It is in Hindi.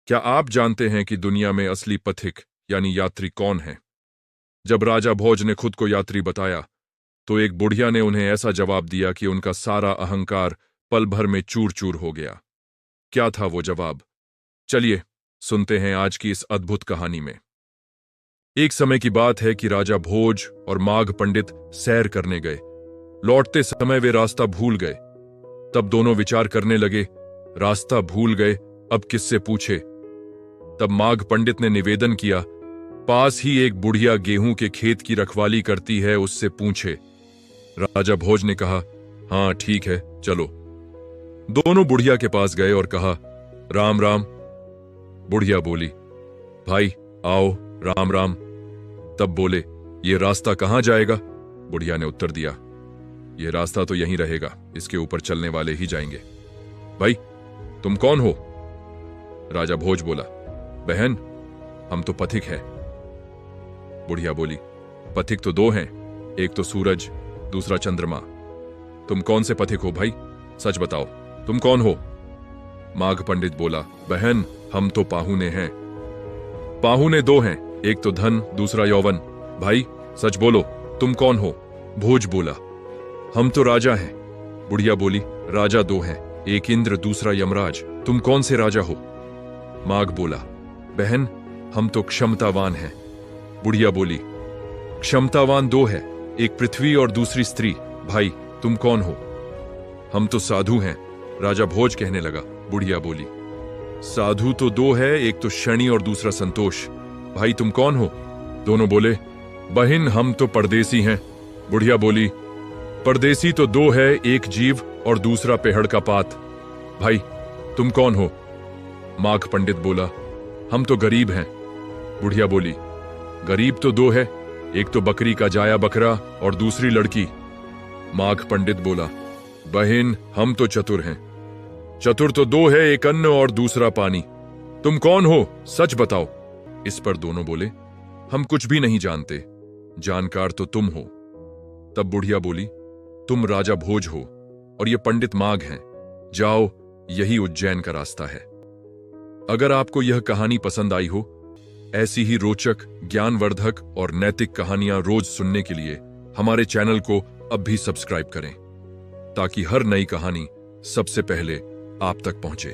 क्या आप जानते हैं कि दुनिया में असली पथिक यानी यात्री कौन है? जब राजा भोज ने खुद को यात्री बताया तो एक बुढ़िया ने उन्हें ऐसा जवाब दिया कि उनका सारा अहंकार पल भर में चूर चूर हो गया। क्या था वो जवाब? चलिए सुनते हैं आज की इस अद्भुत कहानी में। एक समय की बात है कि राजा भोज और माघ पंडित सैर करने गए। लौटते समय वे रास्ता भूल गए। तब दोनों विचार करने लगे, रास्ता भूल गए, अब किससे पूछे। तब माघ पंडित ने निवेदन किया, पास ही एक बुढ़िया गेहूं के खेत की रखवाली करती है, उससे पूछे। राजा भोज ने कहा, हाँ ठीक है, चलो। दोनों बुढ़िया के पास गए और कहा, राम राम। बुढ़िया बोली, भाई आओ, राम राम। तब बोले, ये रास्ता कहां जाएगा? बुढ़िया ने उत्तर दिया, ये रास्ता तो यहीं रहेगा, इसके ऊपर चलने वाले ही जाएंगे। भाई तुम कौन हो? राजा भोज बोला, बहन हम तो पथिक हैं। बुढ़िया बोली, पथिक तो दो हैं, एक तो सूरज, दूसरा चंद्रमा। तुम कौन से पथिक हो भाई, सच बताओ, तुम कौन हो? माघ पंडित बोला, बहन हम तो पाहुने हैं। पाहुने दो हैं, एक तो धन, दूसरा यौवन। भाई सच बोलो, तुम कौन हो? भोज बोला, हम तो राजा हैं। बुढ़िया बोली, राजा दो हैं, एक इंद्र, दूसरा यमराज। तुम कौन से राजा हो? माघ बोला, बहन हम तो क्षमतावान हैं। बुढ़िया बोली, क्षमतावान दो है, एक पृथ्वी और दूसरी स्त्री। भाई तुम कौन हो? हम तो साधु हैं। राजा भोज कहने लगा। बुढ़िया बोली, साधु तो दो है, एक तो शनि और दूसरा संतोष। भाई तुम कौन हो? दोनों बोले, बहन हम तो परदेसी हैं। बुढ़िया बोली, परदेसी तो दो है, एक जीव और दूसरा पेहड़ का पात। भाई तुम कौन हो? माघ पंडित बोला, हम तो गरीब हैं। बुढ़िया बोली, गरीब तो दो है, एक तो बकरी का जाया बकरा और दूसरी लड़की। माघ पंडित बोला, बहन हम तो चतुर हैं। चतुर तो दो है, एक अन्न और दूसरा पानी। तुम कौन हो, सच बताओ। इस पर दोनों बोले, हम कुछ भी नहीं जानते, जानकार तो तुम हो। तब बुढ़िया बोली, तुम राजा भोज हो और ये पंडित माघ हैं, जाओ यही उज्जैन का रास्ता है। अगर आपको यह कहानी पसंद आई हो, ऐसी ही रोचक, ज्ञानवर्धक और नैतिक कहानियां रोज सुनने के लिए हमारे चैनल को अब भी सब्सक्राइब करें, ताकि हर नई कहानी सबसे पहले आप तक पहुंचे।